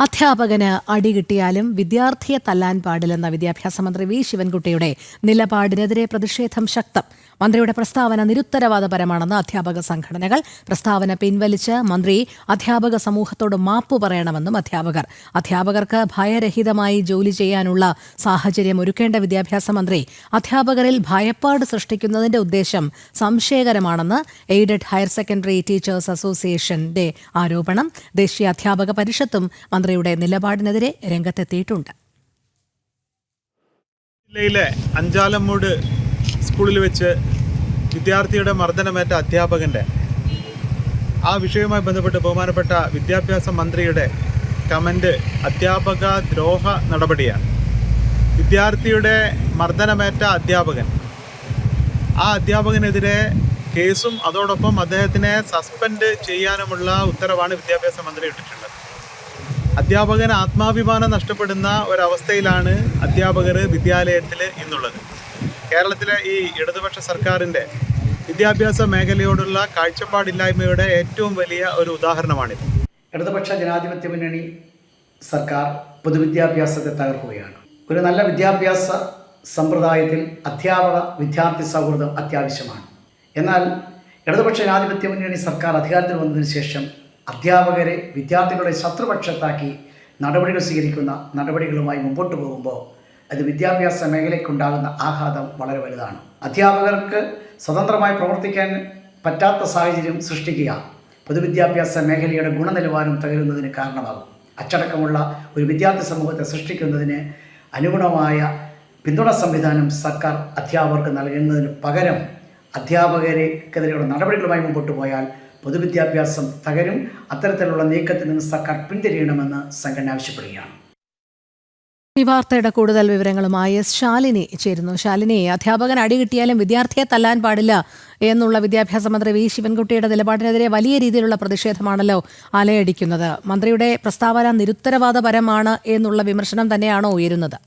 അധ്യാപകന് അടി കിട്ടിയാലും വിദ്യാർത്ഥിയെ തല്ലാൻ പാടില്ലെന്ന വിദ്യാഭ്യാസ മന്ത്രി വി ശിവൻകുട്ടിയുടെ നിലപാടിനെതിരെ പ്രതിഷേധം ശക്തം. മന്ത്രിയുടെ പ്രസ്താവന നിരുത്തരവാദപരമാണെന്ന് അധ്യാപക സംഘടനകൾ. പ്രസ്താവന പിൻവലിച്ച് മന്ത്രി അധ്യാപക സമൂഹത്തോട് മാപ്പു പറയണമെന്നും അധ്യാപകർക്ക് ഭയരഹിതമായി ജോലി ചെയ്യാനുള്ള സാഹചര്യം ഒരുക്കേണ്ട വിദ്യാഭ്യാസ മന്ത്രി അധ്യാപകരിൽ ഭയപ്പാട് സൃഷ്ടിക്കുന്നതിന്റെ ഉദ്ദേശം സംശയകരമാണെന്ന് എയ്ഡഡ് ഹയർ സെക്കൻഡറി ടീച്ചേഴ്സ് അസോസിയേഷന്റെ ആരോപണം. ദേശീയ അധ്യാപക പരിഷത്തും മന്ത്രിയുടെ നിലപാടിനെതിരെ രംഗത്തെത്തിയിട്ടുണ്ട്. ജില്ലയിലെ അഞ്ചാലമ്മൂട് സ്കൂളിൽ വെച്ച് വിദ്യാർത്ഥിയുടെ മർദ്ദനമേറ്റ അധ്യാപകൻ്റെ ആ വിഷയവുമായി ബന്ധപ്പെട്ട് ബഹുമാനപ്പെട്ട വിദ്യാഭ്യാസ മന്ത്രിയുടെ കമൻറ്റ് അധ്യാപക ദ്രോഹ നടപടിയാണ്. വിദ്യാർത്ഥിയുടെ മർദ്ദനമേറ്റ അധ്യാപകൻ, ആ അധ്യാപകനെതിരെ കേസും അതോടൊപ്പം അദ്ദേഹത്തിനെ സസ്പെൻഡ് ചെയ്യാനുമുള്ള ഉത്തരവാണ് വിദ്യാഭ്യാസ മന്ത്രി ഇട്ടിട്ടുള്ളത്. അധ്യാപകന് ആത്മാഭിമാനം നഷ്ടപ്പെടുന്ന ഒരവസ്ഥയിലാണ് അധ്യാപകർ വിദ്യാലയത്തിൽ ഇന്നുള്ളത്. കേരളത്തിലെ ഈ ഇടതുപക്ഷ സർക്കാരിൻ്റെ വിദ്യാഭ്യാസ മേഖലയോടുള്ള കാഴ്ചപ്പാടില്ലായ്മയുടെ ഏറ്റവും വലിയ ഒരു ഉദാഹരണമാണിത്. ഇടതുപക്ഷ ജനാധിപത്യ മുന്നണി സർക്കാർ പൊതുവിദ്യാഭ്യാസത്തെ തകർക്കുകയാണ്. ഒരു നല്ല വിദ്യാഭ്യാസ സമ്പ്രദായത്തിൽ അധ്യാപക വിദ്യാർത്ഥി സൗഹൃദം അത്യാവശ്യമാണ്. എന്നാൽ ഇടതുപക്ഷ ജനാധിപത്യ മുന്നണി സർക്കാർ അധികാരത്തിൽ വന്നതിന് ശേഷം അധ്യാപകരെ വിദ്യാർത്ഥികളുടെ ശത്രുപക്ഷത്താക്കി നടപടികൾ സ്വീകരിക്കുന്ന നടപടികളുമായി മുമ്പോട്ട് പോകുമ്പോൾ അത് വിദ്യാഭ്യാസ മേഖലയ്ക്കുണ്ടാകുന്ന ആഘാതം വളരെ വലുതാണ്. അധ്യാപകർക്ക് സ്വതന്ത്രമായി പ്രവർത്തിക്കാൻ പറ്റാത്ത സാഹചര്യം സൃഷ്ടിക്കുക പൊതുവിദ്യാഭ്യാസ മേഖലയുടെ ഗുണനിലവാരം തകരുന്നതിന് കാരണമാകും. അച്ചടക്കമുള്ള ഒരു വിദ്യാർത്ഥി സമൂഹത്തെ സൃഷ്ടിക്കുന്നതിന് അനുഗുണമായ പിന്തുണ സംവിധാനം സർക്കാർ അധ്യാപകർക്ക് നൽകുന്നതിന് പകരം അധ്യാപകർക്കെതിരെയുള്ള നടപടികളുമായി മുമ്പോട്ട് പോയാൽ പൊതുവിദ്യാഭ്യാസം തകരും. അത്തരത്തിലുള്ള നീക്കത്തിൽ നിന്ന് സർക്കാർ പിന്തിരിയണമെന്ന് സംഘടന ആവശ്യപ്പെടുകയാണ്. ഈ വാർത്തയുടെ കൂടുതൽ വിവരങ്ങളുമായി ശാലിനി ചേരുന്നു. ശാലിനി, അധ്യാപകൻ അടി കിട്ടിയാലും വിദ്യാർത്ഥിയെ തല്ലാൻ പാടില്ല എന്നുള്ള വിദ്യാഭ്യാസ മന്ത്രി വി ശിവൻകുട്ടിയുടെ നിലപാടിനെതിരെ വലിയ രീതിയിലുള്ള പ്രതിഷേധമാണല്ലോ അലയടിക്കുന്നത്. മന്ത്രിയുടെ പ്രസ്താവന നിരുത്തരവാദപരമാണ് എന്നുള്ള വിമർശനം തന്നെയാണോ ഉയരുന്നത്?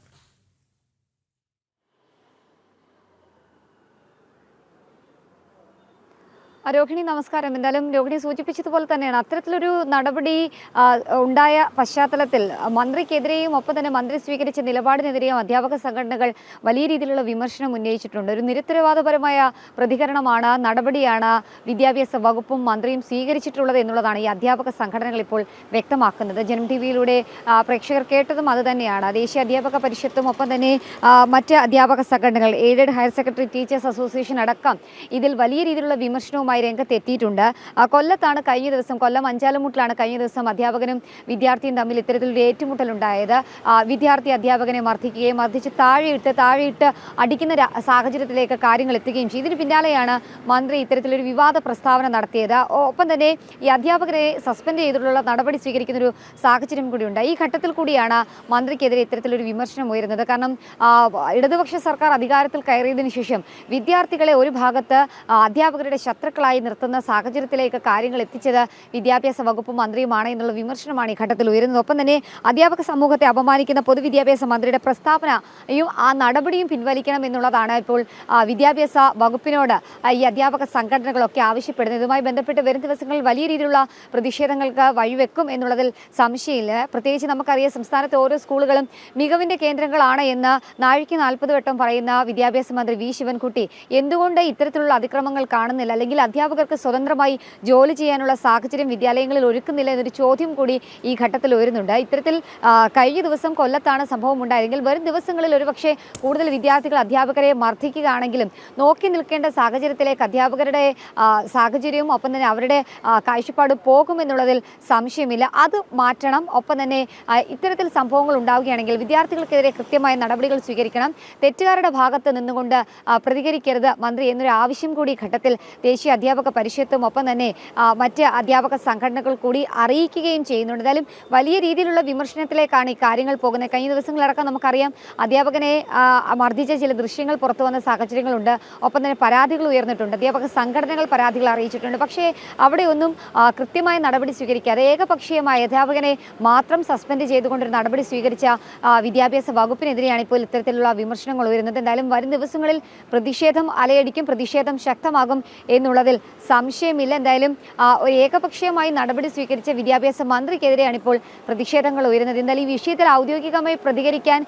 രോഹിണി, നമസ്കാരം. എന്തായാലും രോഹിണി സൂചിപ്പിച്ചതുപോലെ തന്നെയാണ് അത്തരത്തിലൊരു നടപടി ഉണ്ടായ പശ്ചാത്തലത്തിൽ മന്ത്രിക്കെതിരെയും ഒപ്പം തന്നെ മന്ത്രി സ്വീകരിച്ച നിലപാടിനെതിരെയും അധ്യാപക സംഘടനകൾ വലിയ രീതിയിലുള്ള വിമർശനം ഉന്നയിച്ചിട്ടുണ്ട്. ഒരു നിരുത്തരവാദപരമായ പ്രതികരണമാണ്, നടപടിയാണ് വിദ്യാഭ്യാസ വകുപ്പും മന്ത്രിയും സ്വീകരിച്ചിട്ടുള്ളത് എന്നുള്ളതാണ് ഈ അധ്യാപക സംഘടനകൾ ഇപ്പോൾ വ്യക്തമാക്കുന്നത്. ജനം ടി വിയിലൂടെ പ്രേക്ഷകർ കേട്ടതും അതുതന്നെയാണ്. ദേശീയ അധ്യാപക പരിഷത്തും ഒപ്പം തന്നെ മറ്റ് അധ്യാപക സംഘടനകൾ, aided higher secondary teachers association അടക്കം ഇതിൽ വലിയ രീതിയിലുള്ള വിമർശനവുമായി രംഗത്തെത്തിയിട്ടുണ്ട്. കൊല്ലത്താണ് കഴിഞ്ഞ ദിവസം, കൊല്ലം അഞ്ചാലമുട്ടിലാണ് കഴിഞ്ഞ ദിവസം അധ്യാപകനും വിദ്യാർത്ഥിയും തമ്മിൽ ഇത്തരത്തിലൊരു ഏറ്റുമുട്ടലുണ്ടായത്. വിദ്യാർത്ഥി അധ്യാപകനെ മർദ്ദിച്ച് താഴെയിട്ട് അടിക്കുന്ന സാഹചര്യത്തിലേക്ക് കാര്യങ്ങൾ എത്തുകയും ചെയ്തു. ഇതിന് പിന്നാലെയാണ് മന്ത്രി ഇത്തരത്തിലൊരു വിവാദ പ്രസ്താവന നടത്തിയത്. ഒപ്പം തന്നെ ഈ അധ്യാപകരെ സസ്പെൻഡ് ചെയ്തിട്ടുള്ള നടപടി സ്വീകരിക്കുന്നൊരു സാഹചര്യം കൂടിയുണ്ട്. ഈ ഘട്ടത്തിൽ കൂടിയാണ് മന്ത്രിക്കെതിരെ ഇത്തരത്തിലൊരു വിമർശനം ഉയരുന്നത്. കാരണം ഇടതുപക്ഷ സർക്കാർ അധികാരത്തിൽ കയറിയതിനു ശേഷം വിദ്യാർത്ഥികളെ ഒരു ഭാഗത്ത് അധ്യാപകരുടെ ശത്രുക്കളായി നിർത്തുന്ന സാഹചര്യത്തിലേക്ക് കാര്യങ്ങൾ എത്തിച്ചത് വിദ്യാഭ്യാസ വകുപ്പ് മന്ത്രിയുമാണ് എന്നുള്ള വിമർശനമാണ് ഈ ഘട്ടത്തിൽ ഉയരുന്നത്. ഒപ്പം തന്നെ അധ്യാപക സമൂഹത്തെ അപമാനിക്കുന്ന പൊതുവിദ്യാഭ്യാസ മന്ത്രിയുടെ പ്രസ്താവനയും ആ നടപടിയും പിൻവലിക്കണം എന്നുള്ളതാണ് ഇപ്പോൾ വിദ്യാഭ്യാസ വകുപ്പിനോട് ഈ അധ്യാപക സംഘടനകളൊക്കെ ആവശ്യപ്പെടുന്നത്. ഇതുമായി ബന്ധപ്പെട്ട് വരും ദിവസങ്ങളിൽ വലിയ രീതിയിലുള്ള പ്രതിഷേധങ്ങൾക്ക് വഴിവെക്കും എന്നുള്ളതിൽ സംശയമില്ല. പ്രത്യേകിച്ച് നമുക്കറിയാം, സംസ്ഥാനത്തെ ഓരോ സ്കൂളുകളും മികവിൻ്റെ കേന്ദ്രങ്ങളാണ് എന്ന് നാഴിക്ക് 40 വട്ടം പറയുന്ന വിദ്യാഭ്യാസ മന്ത്രി വി ശിവൻകുട്ടി എന്തുകൊണ്ട് ഇത്തരത്തിലുള്ള അതിക്രമങ്ങൾ കാണുന്നില്ല, അല്ലെങ്കിൽ അധ്യാപകർക്ക് സ്വതന്ത്രമായി ജോലി ചെയ്യാനുള്ള സാഹചര്യം വിദ്യാലയങ്ങളിൽ ഒരുക്കുന്നില്ല എന്നൊരു ചോദ്യം കൂടി ഈ ഘട്ടത്തിൽ ഉയരുന്നുണ്ട്. ഇത്തരത്തിൽ കഴിഞ്ഞ ദിവസം കൊല്ലത്താണ് സംഭവം ഉണ്ടായതെങ്കിൽ വരും ദിവസങ്ങളിൽ ഒരുപക്ഷെ കൂടുതൽ വിദ്യാർത്ഥികൾ അധ്യാപകരെ മർദ്ദിക്കുകയാണെങ്കിലും നോക്കി നിൽക്കേണ്ട സാഹചര്യത്തിലേക്ക് അധ്യാപകരുടെ സാഹചര്യവും ഒപ്പം തന്നെ അവരുടെ കാഴ്ചപ്പാട് പോകുമെന്നുള്ളതിൽ സംശയമില്ല. അത് മാറ്റണം. ഒപ്പം തന്നെ ഇത്തരത്തിൽ സംഭവങ്ങൾ ഉണ്ടാവുകയാണെങ്കിൽ വിദ്യാർത്ഥികൾക്കെതിരെ കൃത്യമായ നടപടികൾ സ്വീകരിക്കണം. തെറ്റുകാരുടെ ഭാഗത്ത് നിന്നുകൊണ്ട് പ്രതികരിക്കരുത് മന്ത്രി എന്നൊരു ആവശ്യം കൂടി ഘട്ടത്തിൽ ദേശീയ അധ്യാപക പരിഷത്തും ഒപ്പം തന്നെ മറ്റ് അധ്യാപക സംഘടനകൾ കൂടി അറിയിക്കുകയും ചെയ്യുന്നുണ്ട്. എന്തായാലും വലിയ രീതിയിലുള്ള വിമർശനത്തിലേക്കാണ് ഈ കാര്യങ്ങൾ പോകുന്നത്. കഴിഞ്ഞ ദിവസങ്ങളടക്കം നമുക്കറിയാം അധ്യാപകനെ മർദ്ദിച്ച ചില ദൃശ്യങ്ങൾ പുറത്തു വന്ന സാഹചര്യങ്ങളുണ്ട്. ഒപ്പം തന്നെ പരാതികൾ ഉയർന്നിട്ടുണ്ട്. അധ്യാപക സംഘടനകൾ പരാതികൾ അറിയിച്ചിട്ടുണ്ട്. പക്ഷേ അവിടെയൊന്നും കൃത്യമായ നടപടി സ്വീകരിക്കാതെ ഏകപക്ഷീയമായ അധ്യാപകനെ മാത്രം സസ്പെൻഡ് ചെയ്തുകൊണ്ടൊരു നടപടി സ്വീകരിച്ച വിദ്യാഭ്യാസ വകുപ്പിനെതിരെയാണ് ഇപ്പോൾ ഇത്തരത്തിലുള്ള വിമർശനങ്ങൾ ഉയരുന്നത്. എന്തായാലും വരും ദിവസങ്ങളിൽ പ്രതിഷേധം അലയടിക്കും, പ്രതിഷേധം ശക്തമാകും എന്നുള്ളത് എന്നുള്ളതിൽ സംശയമില്ല. എന്തായാലും ഒരു ഏകപക്ഷീയമായി നടപടി സ്വീകരിച്ച വിദ്യാഭ്യാസ മന്ത്രിക്കെതിരെയാണ് ഇപ്പോൾ പ്രതിഷേധങ്ങൾ ഉയരുന്നത്. എന്നാൽ ഈ വിഷയത്തിൽ ഔദ്യോഗികമായി പ്രതികരിക്കാൻ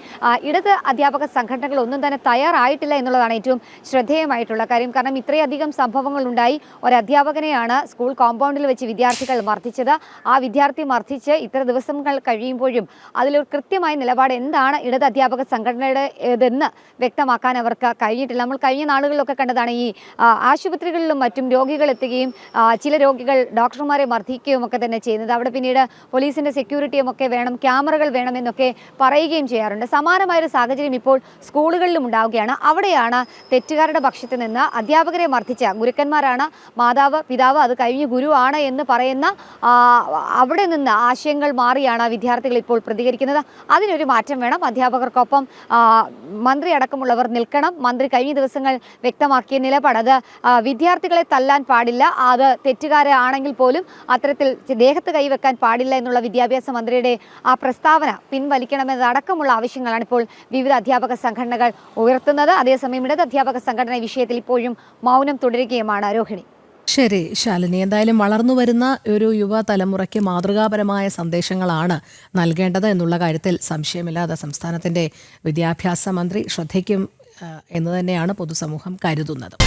ഇടത് അധ്യാപക സംഘടനകൾ ഒന്നും തന്നെ തയ്യാറായിട്ടില്ല എന്നുള്ളതാണ് ഏറ്റവും ശ്രദ്ധേയമായിട്ടുള്ള കാര്യം. കാരണം ഇത്രയധികം സംഭവങ്ങൾ ഉണ്ടായി. ഒരു അധ്യാപകനെയാണ് സ്കൂൾ കോമ്പൗണ്ടിൽ വെച്ച് വിദ്യാർത്ഥികൾ മർദ്ദിച്ചത്. ആ വിദ്യാർത്ഥി മർദ്ദിച്ച് ഇത്ര ദിവസങ്ങൾ കഴിയുമ്പോഴും അതിലൊരു കൃത്യമായ നിലപാട് എന്താണ് ഇടത് അധ്യാപക സംഘടനയുടെ ഇതെന്ന് വ്യക്തമാക്കാൻ അവർക്ക് കഴിഞ്ഞിട്ടില്ല. നമ്മൾ കഴിഞ്ഞ നാളുകളിലൊക്കെ കണ്ടതാണ് ഈ ആശുപത്രികളിലും മറ്റും രോഗികൾ എത്തുകയും ചില രോഗികൾ ഡോക്ടർമാരെ മർദ്ദിക്കുകയും ഒക്കെ തന്നെ ചെയ്യുന്നത്. അവിടെ പിന്നീട് പോലീസിൻ്റെ സെക്യൂരിറ്റിയും ഒക്കെ വേണം, ക്യാമറകൾ വേണമെന്നൊക്കെ പറയുകയും ചെയ്യാറുണ്ട്. സമാനമായൊരു സാഹചര്യം ഇപ്പോൾ സ്കൂളുകളിലും ഉണ്ടാവുകയാണ്. അവിടെയാണ് തെറ്റുകാരുടെ പക്ഷത്ത് നിന്ന് അധ്യാപകരെ മർദ്ദിച്ച ഗുരുക്കന്മാരാണ് മാതാവ്, പിതാവ്, അത് കഴിഞ്ഞ് ഗുരുവാണ് എന്ന് പറയുന്ന അവിടെ നിന്ന് ആശയങ്ങൾ മാറിയാണ് വിദ്യാർത്ഥികൾ ഇപ്പോൾ പ്രതികരിക്കുന്നത്. അതിനൊരു മാറ്റം വേണം. അധ്യാപകർക്കൊപ്പം മന്ത്രി അടക്കമുള്ളവർ നിൽക്കണം. മന്ത്രി കഴിഞ്ഞ ദിവസങ്ങൾ വ്യക്തമാക്കിയ നിലപാട് അത് വിദ്യാർത്ഥികളെ തല്ലാൻ പാടില്ല, അത് തെറ്റുകാരാണെങ്കിൽ പോലും അത്തരത്തിൽ ദേഹത്ത് കൈവെക്കാൻ പാടില്ല എന്നുള്ള വിദ്യാഭ്യാസ മന്ത്രിയുടെ ആ പ്രസ്താവന പിൻവലിക്കണമെന്നതടക്കമുള്ള ആവശ്യങ്ങളാണ് ഇപ്പോൾ വിവിധ അധ്യാപക സംഘടനകൾ ഉയർത്തുന്നത്. അതേസമയം ഇടത് അധ്യാപക സംഘടന വിഷയത്തിൽ ഇപ്പോഴും മൗനം തുടരുകയുമാണ്. രോഹിണി. ശരി ശാലിനി, എന്തായാലും വളർന്നു വരുന്ന ഒരു യുവതലമുറയ്ക്ക് മാതൃകാപരമായ സന്ദേശങ്ങളാണ് നൽകേണ്ടത് എന്നുള്ള കാര്യത്തിൽ സംശയമില്ലാതെ സംസ്ഥാനത്തിൻ്റെ വിദ്യാഭ്യാസ മന്ത്രി ശ്രദ്ധിക്കും എന്ന് തന്നെയാണ് പൊതുസമൂഹം കരുതുന്നത്.